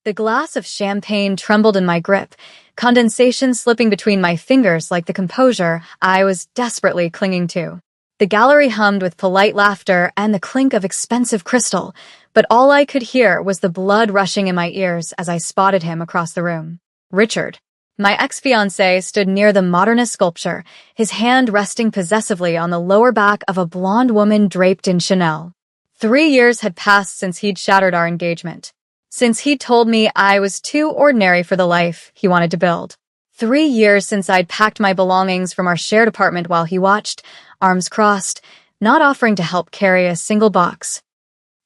The glass of champagne trembled in my grip, condensation slipping between my fingers like the composure I was desperately clinging to. The gallery hummed with polite laughter and the clink of expensive crystal, but all I could hear was the blood rushing in my ears as I spotted him across the room. Richard. My ex-fiancé stood near the modernist sculpture, his hand resting possessively on the lower back of a blonde woman draped in Chanel. 3 years had passed since he'd shattered our engagement. Since he'd told me I was too ordinary for the life he wanted to build. 3 years since I'd packed my belongings from our shared apartment while he watched, arms crossed, not offering to help carry a single box.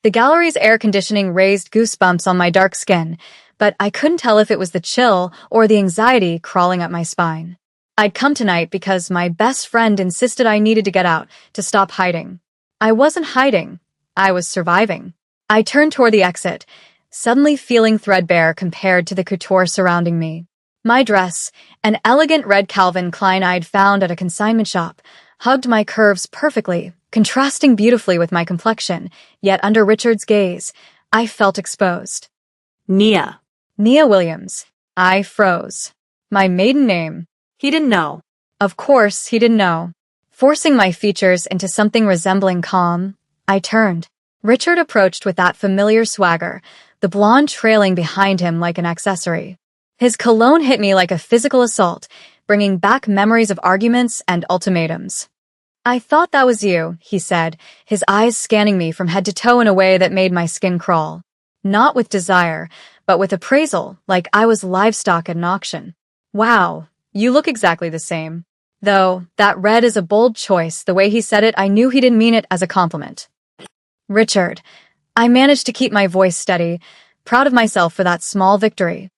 The gallery's air conditioning raised goosebumps on my dark skin, but I couldn't tell if it was the chill or the anxiety crawling up my spine. I'd come tonight because my best friend insisted I needed to get out, to stop hiding. I wasn't hiding. I was surviving. I turned toward the exit, suddenly feeling threadbare compared to the couture surrounding me. My dress, an elegant red Calvin Klein I'd found at a consignment shop, hugged my curves perfectly, contrasting beautifully with my complexion, yet under Richard's gaze, I felt exposed. Nia. Nia Williams. I froze. My maiden name. He didn't know. Of course, he didn't know. Forcing my features into something resembling calm, I turned. Richard approached with that familiar swagger, the blonde trailing behind him like an accessory. His cologne hit me like a physical assault, bringing back memories of arguments and ultimatums. I thought that was you, he said, his eyes scanning me from head to toe in a way that made my skin crawl. Not with desire, but with appraisal, like I was livestock at an auction. Wow, you look exactly the same. Though, that red is a bold choice. The way he said it, I knew he didn't mean it as a compliment. Richard. I managed to keep my voice steady, proud of myself for that small victory.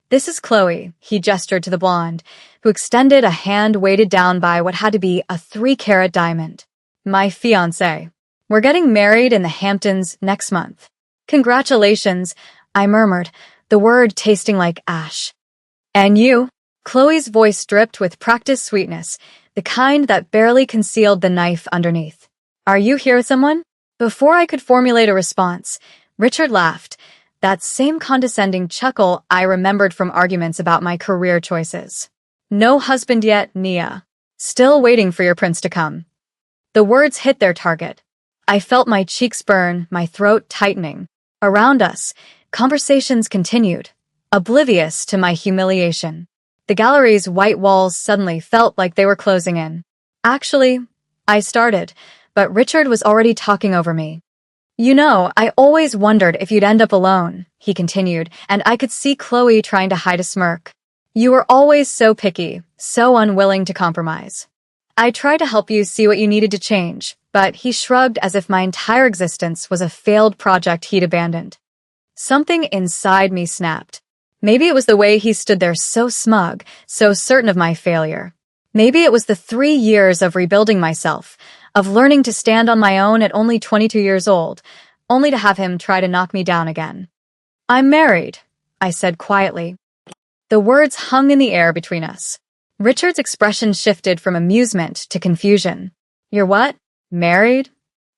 This is Chloe, he gestured to the blonde, who extended a hand weighted down by what had to be a 3-carat diamond. My fiancé. We're getting married in the Hamptons next month. Congratulations, I murmured, the word tasting like ash. And you? Chloe's voice dripped with practiced sweetness, the kind that barely concealed the knife underneath. Are you here with someone? Before I could formulate a response, Richard laughed, that same condescending chuckle I remembered from arguments about my career choices. No husband yet, Nia. Still waiting for your prince to come. The words hit their target. I felt my cheeks burn, my throat tightening. Around us, conversations continued, oblivious to my humiliation. The gallery's white walls suddenly felt like they were closing in. Actually, I started, but Richard was already talking over me. You know, I always wondered if you'd end up alone, he continued, and I could see Chloe trying to hide a smirk. You were always so picky, so unwilling to compromise. I tried to help you see what you needed to change, but he shrugged as if my entire existence was a failed project he'd abandoned. Something inside me snapped. Maybe it was the way he stood there so smug, so certain of my failure. Maybe it was the 3 years of rebuilding myself, of learning to stand on my own at only 22 years old, only to have him try to knock me down again. I'm married, I said quietly. The words hung in the air between us. Richard's expression shifted from amusement to confusion. You're what? Married?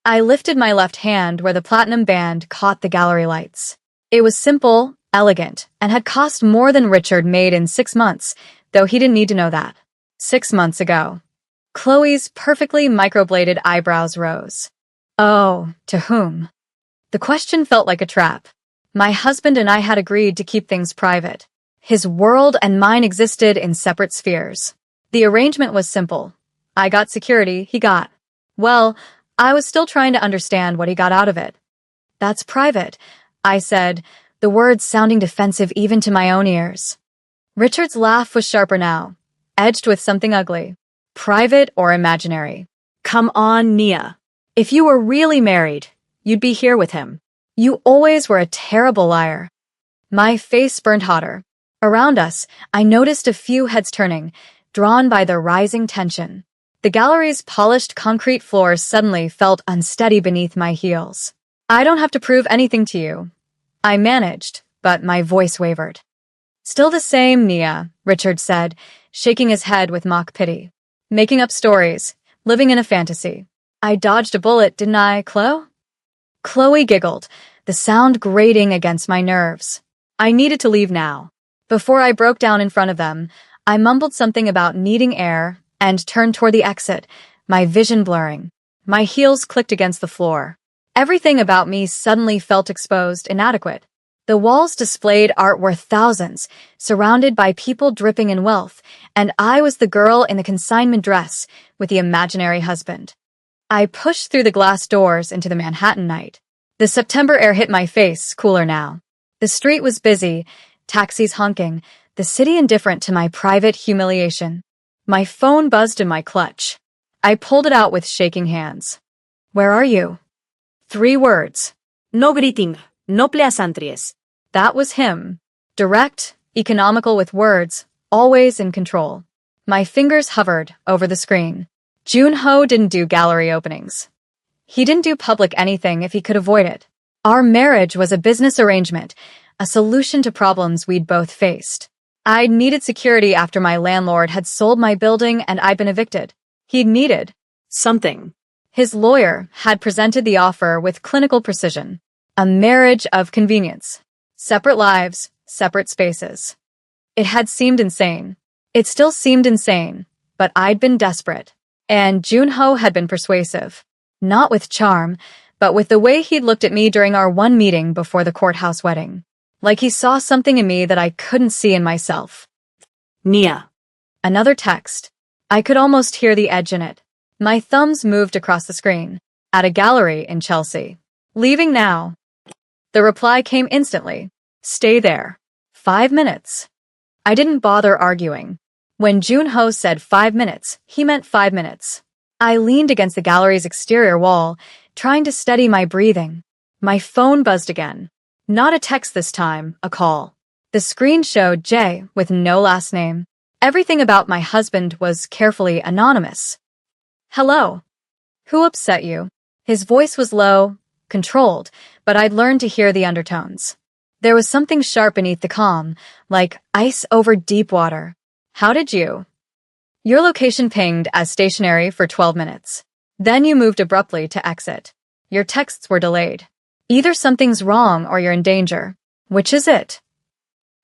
I lifted my left hand where the platinum band caught the gallery lights. It was simple, elegant, and had cost more than Richard made in 6 months, though he didn't need to know that. 6 months ago. Chloe's perfectly microbladed eyebrows rose. Oh, to whom? The question felt like a trap. My husband and I had agreed to keep things private. His world and mine existed in separate spheres. The arrangement was simple. I got security, he got. Well, I was still trying to understand what he got out of it. That's private, I said, the words sounding defensive even to my own ears. Richard's laugh was sharper now, edged with something ugly. Private or imaginary? Come on, Nia. If you were really married, you'd be here with him. You always were a terrible liar. My face burned hotter. Around us, I noticed a few heads turning, drawn by the rising tension. The gallery's polished concrete floor suddenly felt unsteady beneath my heels. I don't have to prove anything to you. I managed, but my voice wavered. Still the same, Nia, Richard said, shaking his head with mock pity. Making up stories, living in a fantasy. I dodged a bullet, didn't I, Chloe? Chloe giggled, the sound grating against my nerves. I needed to leave now. Before I broke down in front of them, I mumbled something about needing air and turned toward the exit, my vision blurring. My heels clicked against the floor. Everything about me suddenly felt exposed, inadequate. The walls displayed art worth thousands, surrounded by people dripping in wealth, and I was the girl in the consignment dress with the imaginary husband. I pushed through the glass doors into the Manhattan night. The September air hit my face, cooler now. The street was busy, taxis honking, the city indifferent to my private humiliation. My phone buzzed in my clutch. I pulled it out with shaking hands. "Where are you?" 3 words. No greeting, no pleasantries. That was him. Direct, economical with words, always in control. My fingers hovered over the screen. Junho didn't do gallery openings. He didn't do public anything if he could avoid it. Our marriage was a business arrangement, a solution to problems we'd both faced. I'd needed security after my landlord had sold my building and I'd been evicted. He'd needed Something. His lawyer had presented the offer with clinical precision. A marriage of convenience. Separate lives, separate spaces. It had seemed insane. It still seemed insane, but I'd been desperate. And Junho had been persuasive. Not with charm, but with the way he'd looked at me during our one meeting before the courthouse wedding. Like he saw something in me that I couldn't see in myself. Nia. Another text. I could almost hear the edge in it. My thumbs moved across the screen. At a gallery in Chelsea. Leaving now. The reply came instantly. Stay there. 5 minutes. I didn't bother arguing. When Junho said 5 minutes, he meant 5 minutes. I leaned against the gallery's exterior wall, trying to steady my breathing. My phone buzzed again. Not a text this time, a call. The screen showed Jay with no last name. Everything about my husband was carefully anonymous. Hello. Who upset you? His voice was low, controlled, but I'd learned to hear the undertones. There was something sharp beneath the calm, like ice over deep water. How did you? Your location pinged as stationary for 12 minutes. Then you moved abruptly to exit. Your texts were delayed. Either something's wrong or you're in danger. Which is it?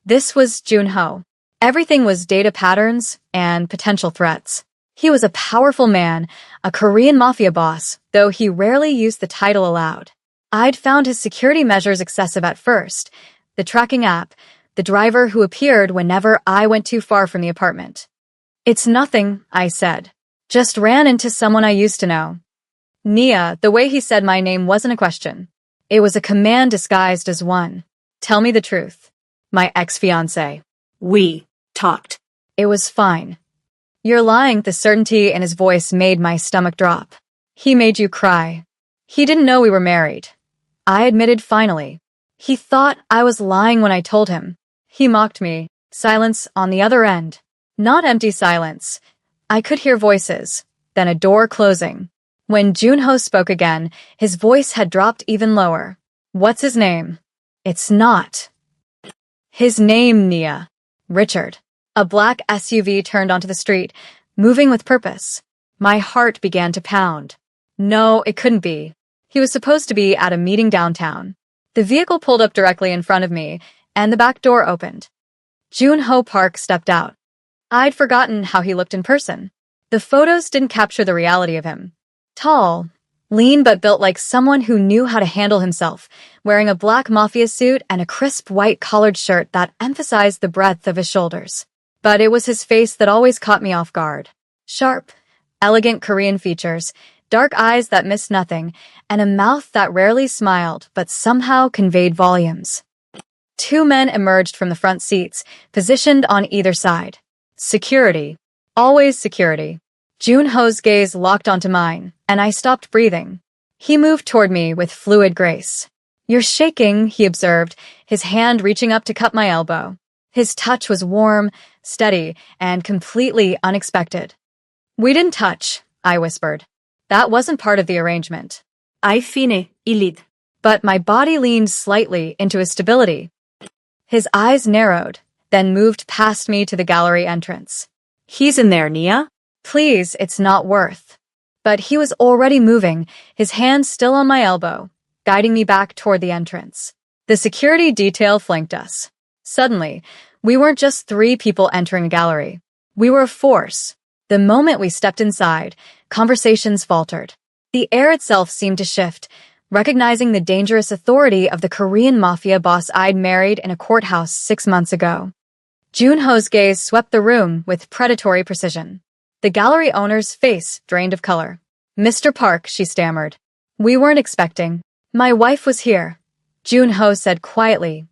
This was Junho. Everything was data patterns and potential threats. He was a powerful man, a Korean Mafia boss, though he rarely used the title aloud. I'd found his security measures excessive at first. The tracking app, the driver who appeared whenever I went too far from the apartment. It's nothing, I said. Just ran into someone I used to know. Nia, the way he said my name wasn't a question. It was a command disguised as one. Tell me the truth. My ex-fiancé. We talked. It was fine. You're lying. The certainty in his voice made my stomach drop. He made you cry. He didn't know we were married. I admitted finally. He thought I was lying when I told him. He mocked me. Silence on the other end. Not empty silence. I could hear voices, then a door closing. When Junho spoke again, his voice had dropped even lower. What's his name? It's not. His name, Nia. Richard. A black SUV turned onto the street, moving with purpose. My heart began to pound. No, it couldn't be. He was supposed to be at a meeting downtown. The vehicle pulled up directly in front of me, and the back door opened. Junho Park stepped out. I'd forgotten how he looked in person. The photos didn't capture the reality of him. Tall, lean but built like someone who knew how to handle himself, wearing a black Mafia suit and a crisp white collared shirt that emphasized the breadth of his shoulders. But it was his face that always caught me off guard. Sharp, elegant Korean features, dark eyes that missed nothing, and a mouth that rarely smiled but somehow conveyed volumes. 2 men emerged from the front seats, positioned on either side. Security. Always security. Junho's gaze locked onto mine, and I stopped breathing. He moved toward me with fluid grace. You're shaking, he observed, his hand reaching up to cup my elbow. His touch was warm, steady, and completely unexpected. We didn't touch, I whispered. That wasn't part of the arrangement. Ai fine, ilid. But my body leaned slightly into his stability. His eyes narrowed, then moved past me to the gallery entrance. He's in there, Nia. Please, it's not worth. But he was already moving, his hand still on my elbow, guiding me back toward the entrance. The security detail flanked us. Suddenly, we weren't just three people entering a gallery. We were a force. The moment we stepped inside, conversations faltered. The air itself seemed to shift, recognizing the dangerous authority of the Korean Mafia boss I'd married in a courthouse 6 months ago. Junho's gaze swept the room with predatory precision. The gallery owner's face drained of color. "Mr. Park," she stammered. "We weren't expecting." "My wife was here," Junho said quietly,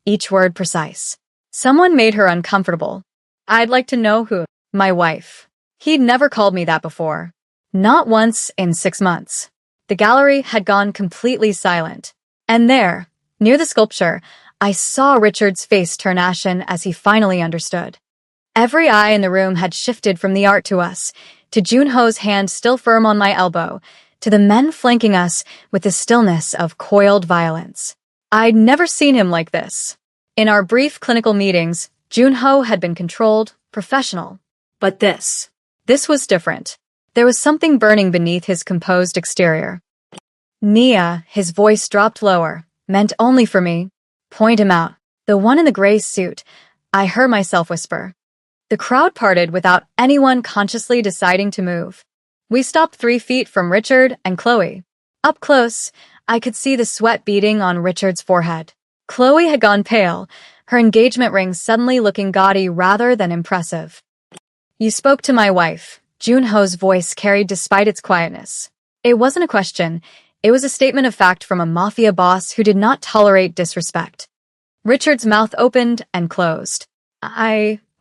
each word precise. Someone made her uncomfortable. "I'd like to know who." "My wife." He'd never called me that before. Not once in 6 months. The gallery had gone completely silent. And there, near the sculpture, I saw Richard's face turn ashen as he finally understood. Every eye in the room had shifted from the art to us, to Junho's hand still firm on my elbow, to the men flanking us with the stillness of coiled violence. I'd never seen him like this. In our brief clinical meetings, Junho had been controlled, professional. But this was different. There was something burning beneath his composed exterior. "Nia," his voice dropped lower, "meant only for me. Point him out." "The one in the gray suit," I heard myself whisper. The crowd parted without anyone consciously deciding to move. We stopped 3 feet from Richard and Chloe. Up close, I could see the sweat beading on Richard's forehead. Chloe had gone pale, her engagement ring suddenly looking gaudy rather than impressive. "You spoke to my wife," Junho's voice carried despite its quietness. It wasn't a question, it was a statement of fact from a mafia boss who did not tolerate disrespect. Richard's mouth opened and closed.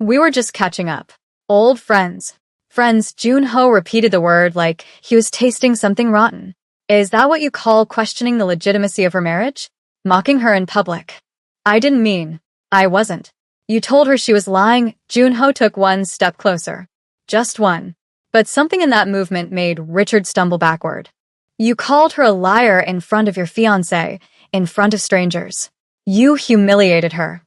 We were just catching up. Old friends." "Friends," Junho repeated the word like he was tasting something rotten. "Is that what you call questioning the legitimacy of her marriage? Mocking her in public?" "I didn't mean. I wasn't." "You told her she was lying." Junho took one step closer. Just one. But something in that movement made Richard stumble backward. "You called her a liar in front of your fiancé, in front of strangers. You humiliated her."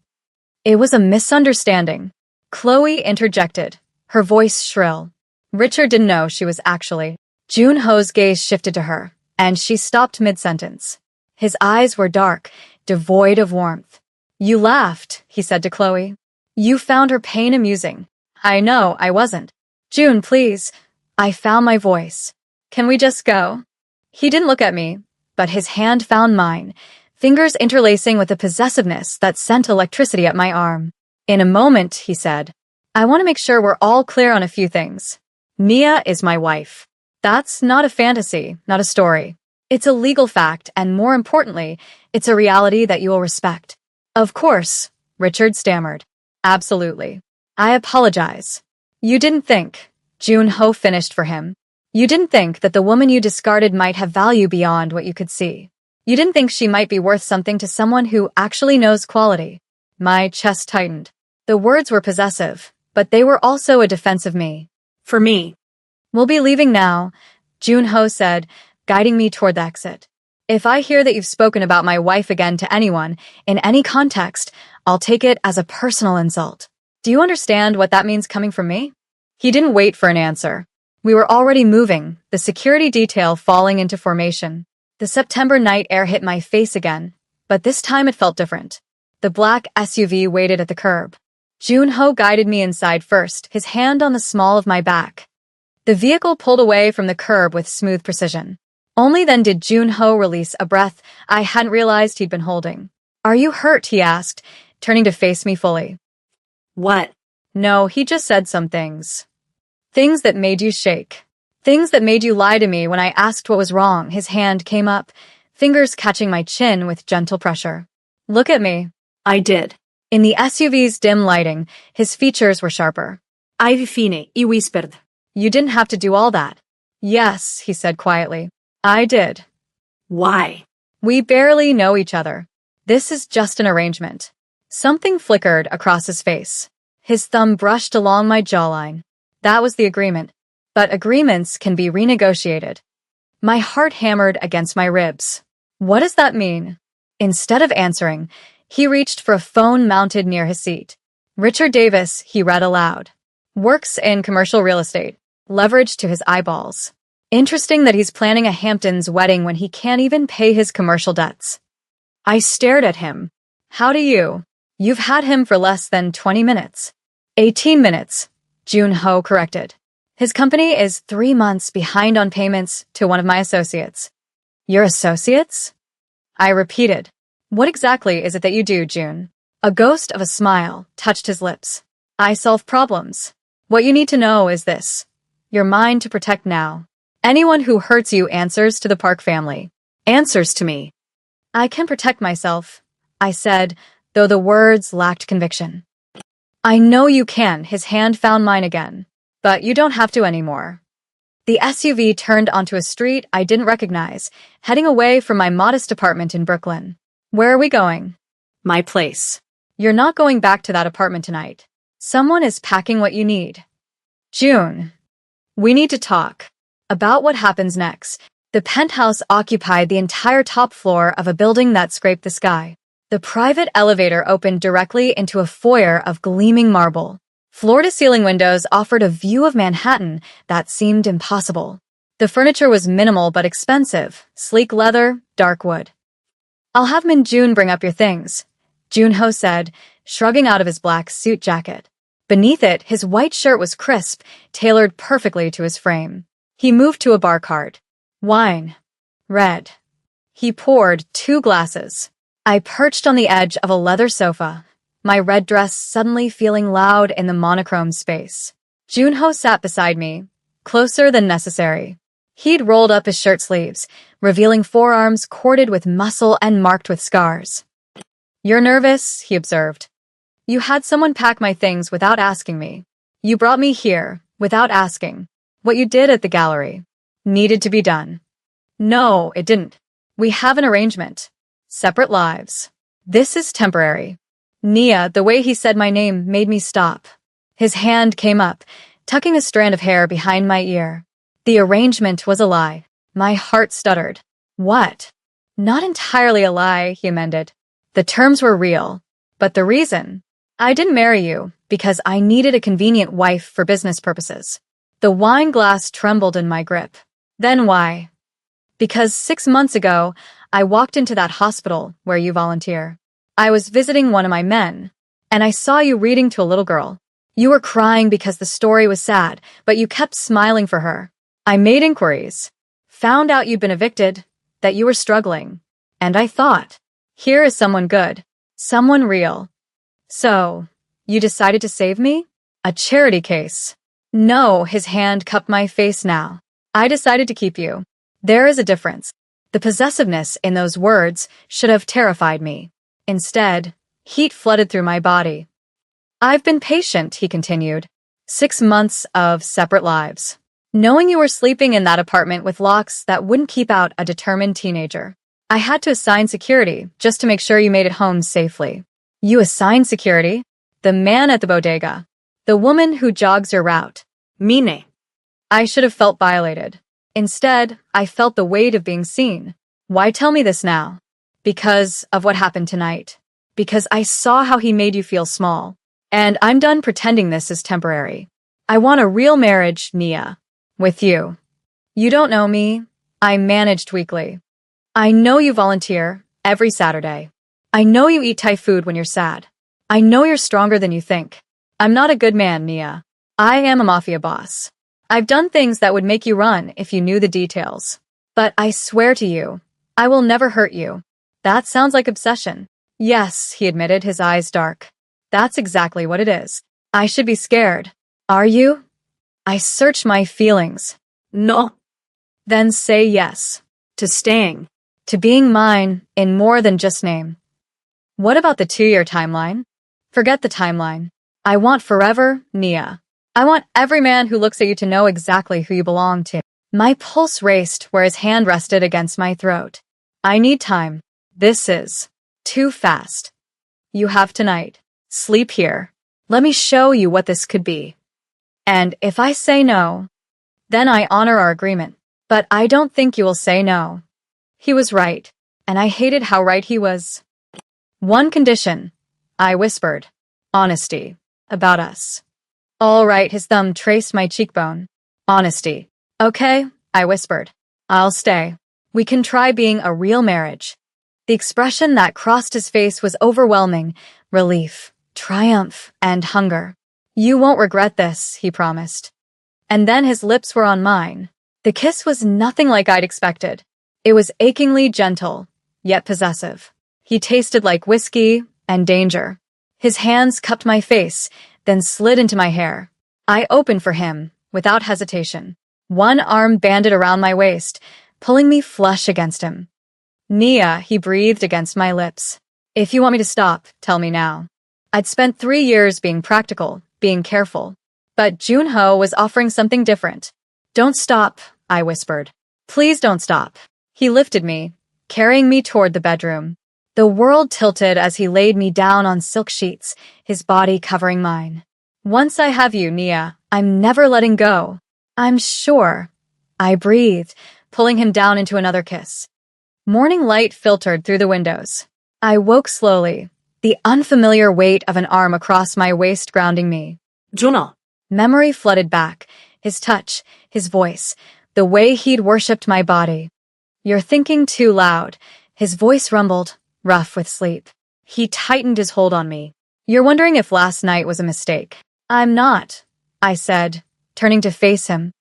"It was a misunderstanding," Chloe interjected, her voice shrill. Richard didn't know she was actually. Junho's gaze shifted to her, and she stopped mid-sentence. His eyes were dark, devoid of warmth. "You laughed," he said to Chloe. "You found her pain amusing." "I know, I wasn't." "June, please." I found my voice. "Can we just go?" He didn't look at me, but his hand found mine, fingers interlacing with a possessiveness that sent electricity up my arm. "In a moment," he said, "I want to make sure we're all clear on a few things. Nia is my wife. That's not a fantasy, not a story. It's a legal fact, and more importantly, it's a reality that you will respect." "Of course," Richard stammered. "Absolutely. I apologize." "You didn't think," Junho finished for him. "You didn't think that the woman you discarded might have value beyond what you could see. You didn't think she might be worth something to someone who actually knows quality." My chest tightened. The words were possessive, but they were also a defense of me. "For me." "We'll be leaving now," Junho said, guiding me toward the exit. "If I hear that you've spoken about my wife again to anyone, in any context, I'll take it as a personal insult. Do you understand what that means coming from me?" He didn't wait for an answer. We were already moving, the security detail falling into formation. The September night air hit my face again, but this time it felt different. The black SUV waited at the curb. Junho guided me inside first, his hand on the small of my back. The vehicle pulled away from the curb with smooth precision. Only then did Junho release a breath I hadn't realized he'd been holding. "Are you hurt?" he asked, turning to face me fully. "What?" "No, he just said some things. Things that made you shake. Things that made you lie to me when I asked what was wrong." His hand came up, fingers catching my chin with gentle pressure. "Look at me." I did. In the SUV's dim lighting, his features were sharper. "I fine," he whispered. "You didn't have to do all that." "Yes," he said quietly. "I did." "Why?" "We barely know each other. This is just an arrangement." Something flickered across his face. His thumb brushed along my jawline. "That was the agreement. But agreements can be renegotiated." My heart hammered against my ribs. "What does that mean?" Instead of answering, he reached for a phone mounted near his seat. "Richard Davis," he read aloud. "Works in commercial real estate. Leverage to his eyeballs. Interesting that he's planning a Hamptons wedding when he can't even pay his commercial debts." I stared at him. "How do you?" You've had him for less than 20 minutes. 18 minutes, Jun-ho corrected. His company is 3 months behind on payments to one of my associates. Your associates? I repeated. What exactly is it that you do, June? A ghost of a smile touched his lips. I solve problems. What you need to know is this. You're mine to protect now. Anyone who hurts you answers to the Park family. Answers to me. I can protect myself, I said, though the words lacked conviction. I know you can, his hand found mine again. But you don't have to anymore. The SUV turned onto a street I didn't recognize, heading away from my modest apartment in Brooklyn. Where are we going? My place. You're not going back to that apartment tonight. Someone is packing what you need. June. We need to talk. About what happens next. The penthouse occupied the entire top floor of a building that scraped the sky. The private elevator opened directly into a foyer of gleaming marble. Floor-to-ceiling windows offered a view of Manhattan that seemed impossible. The furniture was minimal but expensive, sleek leather, dark wood. I'll have Min-jun bring up your things, Jun-ho said, shrugging out of his black suit jacket. Beneath it, his white shirt was crisp, tailored perfectly to his frame. He moved to a bar cart. Wine. Red. He poured 2 glasses. I perched on the edge of a leather sofa, my red dress suddenly feeling loud in the monochrome space. Jun-ho sat beside me, closer than necessary. He'd rolled up his shirt sleeves, revealing forearms corded with muscle and marked with scars. You're nervous, he observed. You had someone pack my things without asking me. You brought me here, without asking. What you did at the gallery needed to be done. No, it didn't. We have an arrangement. Separate lives. This is temporary. Nia, the way he said my name made me stop. His hand came up, tucking a strand of hair behind my ear. The arrangement was a lie. My heart stuttered. What? Not entirely a lie, he amended. The terms were real. But the reason? I didn't marry you because I needed a convenient wife for business purposes. The wine glass trembled in my grip. Then why? Because 6 months ago, I walked into that hospital where you volunteer. I was visiting one of my men, and I saw you reading to a little girl. You were crying because the story was sad, but you kept smiling for her. I made inquiries, found out you'd been evicted, that you were struggling, and I thought, here is someone good, someone real. So, you decided to save me? A charity case. No, his hand cupped my face now. I decided to keep you. There is a difference. The possessiveness in those words should have terrified me. Instead, heat flooded through my body. I've been patient, he continued. 6 months of separate lives. Knowing you were sleeping in that apartment with locks that wouldn't keep out a determined teenager. I had to assign security just to make sure you made it home safely. You assigned security? The man at the bodega. The woman who jogs your route. Mine. I should have felt violated. Instead, I felt the weight of being seen. Why tell me this now? Because of what happened tonight. Because I saw how he made you feel small. And I'm done pretending this is temporary. I want a real marriage, Nia. With you. You don't know me. I'm managed weekly. I know you volunteer every Saturday. I know you eat Thai food when you're sad. I know you're stronger than you think. I'm not a good man, Nia. I am a mafia boss. I've done things that would make you run if you knew the details. But I swear to you, I will never hurt you. That sounds like obsession. Yes, he admitted, his eyes dark. That's exactly what it is. I should be scared. Are you? I search my feelings. No. Then say yes. To staying. To being mine in more than just name. What about the 2-year timeline? Forget the timeline. I want forever, Nia. I want every man who looks at you to know exactly who you belong to. My pulse raced where his hand rested against my throat. I need time. This is too fast. You have tonight. Sleep here. Let me show you what this could be. And if I say no, then I honor our agreement. But I don't think you will say no. He was right, and I hated how right he was. One condition, I whispered. Honesty. About us. All right, his thumb traced my cheekbone. Honesty. Okay, I whispered. I'll stay. We can try being a real marriage. The expression that crossed his face was overwhelming: relief, triumph, and hunger. "You won't regret this," he promised. And then his lips were on mine. The kiss was nothing like I'd expected. It was achingly gentle, yet possessive. He tasted like whiskey and danger. His hands cupped my face, then slid into my hair. I opened for him, without hesitation. One arm banded around my waist, pulling me flush against him. "Nia," he breathed against my lips. "If you want me to stop, tell me now." I'd spent 3 years being practical, being careful. But Junho was offering something different. "Don't stop," I whispered. "Please don't stop." He lifted me, carrying me toward the bedroom. The world tilted as he laid me down on silk sheets, his body covering mine. "Once I have you, Nia, I'm never letting go." "I'm sure," I breathed, pulling him down into another kiss. Morning light filtered through the windows. I woke slowly, the unfamiliar weight of an arm across my waist grounding me. Juno. Memory flooded back, his touch, his voice, the way he'd worshipped my body. "You're thinking too loud," his voice rumbled, rough with sleep. He tightened his hold on me. "You're wondering if last night was a mistake." "I'm not," I said, turning to face him.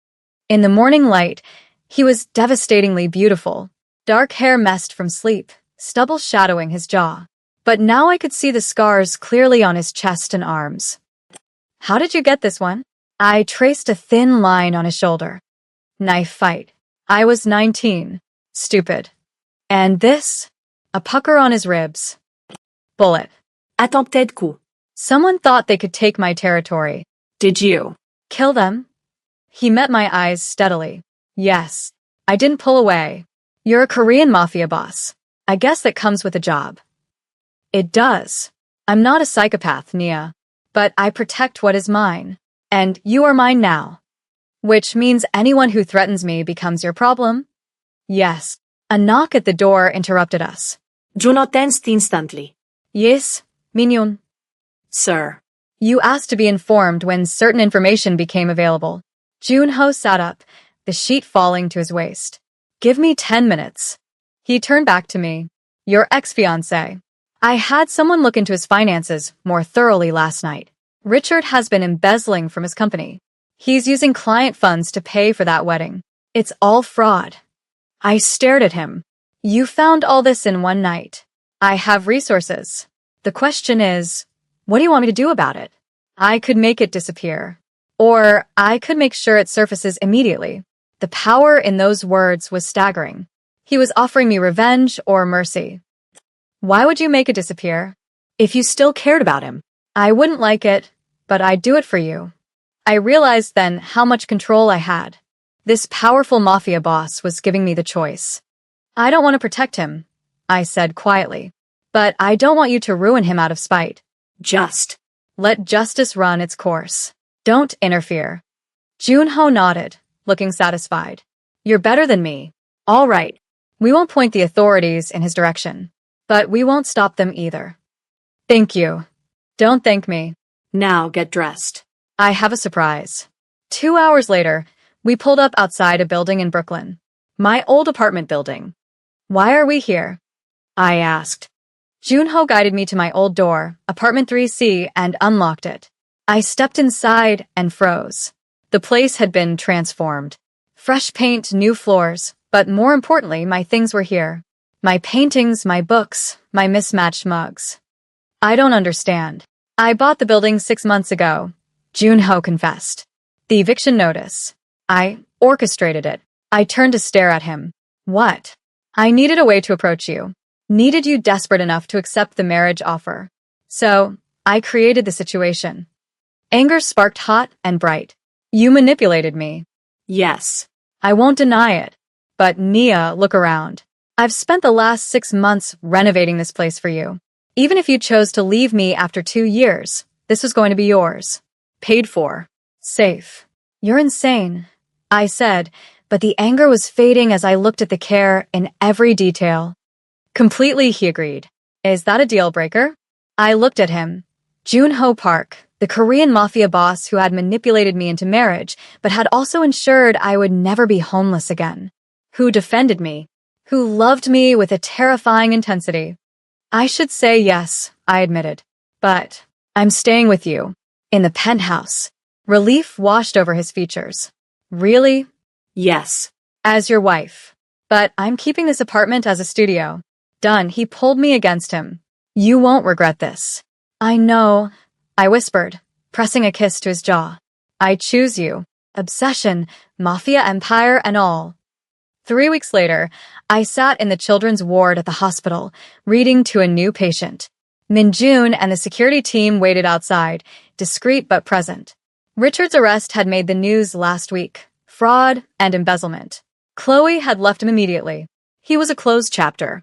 In the morning light, he was devastatingly beautiful. Dark hair messed from sleep, stubble shadowing his jaw. But now I could see the scars clearly on his chest and arms. "How did you get this one?" I traced a thin line on his shoulder. "Knife fight. I was 19. Stupid." "And this?" A pucker on his ribs. "Bullet." Attempted coup. Someone thought they could take my territory. Did you? "Kill them?" He met my eyes steadily. "Yes." I didn't pull away. "You're a Korean Mafia boss. I guess that comes with a job." "It does. I'm not a psychopath, Nia. But I protect what is mine. And you are mine now." "Which means anyone who threatens me becomes your problem?" "Yes." A knock at the door interrupted us. Juno tensed instantly. "Yes, Mignon." Sir. "You asked to be informed when certain information became available." Junho sat up, the sheet falling to his waist. "Give me 10 minutes." He turned back to me. "Your ex-fiancé. I had someone look into his finances more thoroughly last night. Richard has been embezzling from his company. He's using client funds to pay for that wedding. It's all fraud." I stared at him. "You found all this in one night." "I have resources. The question is, what do you want me to do about it?" "I could make it disappear. Or I could make sure it surfaces immediately." The power in those words was staggering. He was offering me revenge or mercy. "Why would you make it disappear?" If you still cared about him. "I wouldn't like it, but I'd do it for you." I realized then how much control I had. This powerful mafia boss was giving me the choice. "I don't want to protect him," I said quietly. "But I don't want you to ruin him out of spite." Just. "Let justice run its course. Don't interfere." Junho nodded, looking satisfied. "You're better than me." "All right. We won't point the authorities in his direction. But we won't stop them either." "Thank you." "Don't thank me." Now get dressed. "I have a surprise." 2 hours later, we pulled up outside a building in Brooklyn. My old apartment building. "Why are we here?" I asked. Junho guided me to my old door, apartment 3C, and unlocked it. I stepped inside and froze. The place had been transformed. Fresh paint, new floors, but more importantly, my things were here. My paintings, my books, my mismatched mugs. "I don't understand. I bought the building 6 months ago," Junho confessed. "The eviction notice. I orchestrated it." I turned to stare at him. "What?" "I needed a way to approach you. Needed you desperate enough to accept the marriage offer. So, I created the situation." Anger sparked hot and bright. "You manipulated me." Yes. "I won't deny it. But Nia, look around. I've spent the last 6 months renovating this place for you. Even if you chose to leave me after 2 years, this was going to be yours. Paid for. Safe." "You're insane," I said, but the anger was fading as I looked at the care in every detail. "Completely," he agreed. "Is that a deal breaker?" I looked at him. Junho Park, the Korean mafia boss who had manipulated me into marriage, but had also ensured I would never be homeless again. Who defended me. who loved me with a terrifying intensity. I should say yes, I admitted. But I'm staying with you. In the penthouse. Relief washed over his features. Really? Yes. As your wife. But I'm keeping this apartment as a studio. Done. He pulled me against him. You won't regret this. I know, I whispered, pressing a kiss to his jaw. I choose you. Obsession, mafia empire and all. 3 weeks later, I sat in the children's ward at the hospital, reading to a new patient. Minjun and the security team waited outside, discreet but present. Richard's arrest had made the news last week. Fraud and embezzlement. Chloe had left him immediately. He was a closed chapter.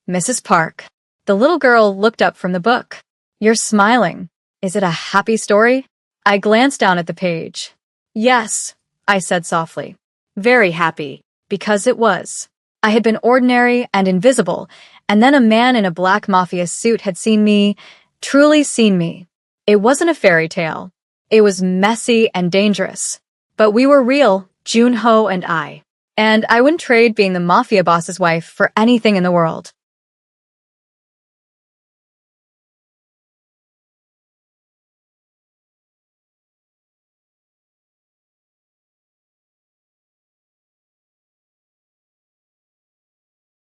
Mrs. Park. The little girl looked up from the book. You're smiling. Is it a happy story? I glanced down at the page. Yes, I said softly. Very happy, because it was. I had been ordinary and invisible, and then a man in a black mafia suit had seen me, truly seen me. It wasn't a fairy tale. It was messy and dangerous. But we were real, Junho and I. And I wouldn't trade being the mafia boss's wife for anything in the world.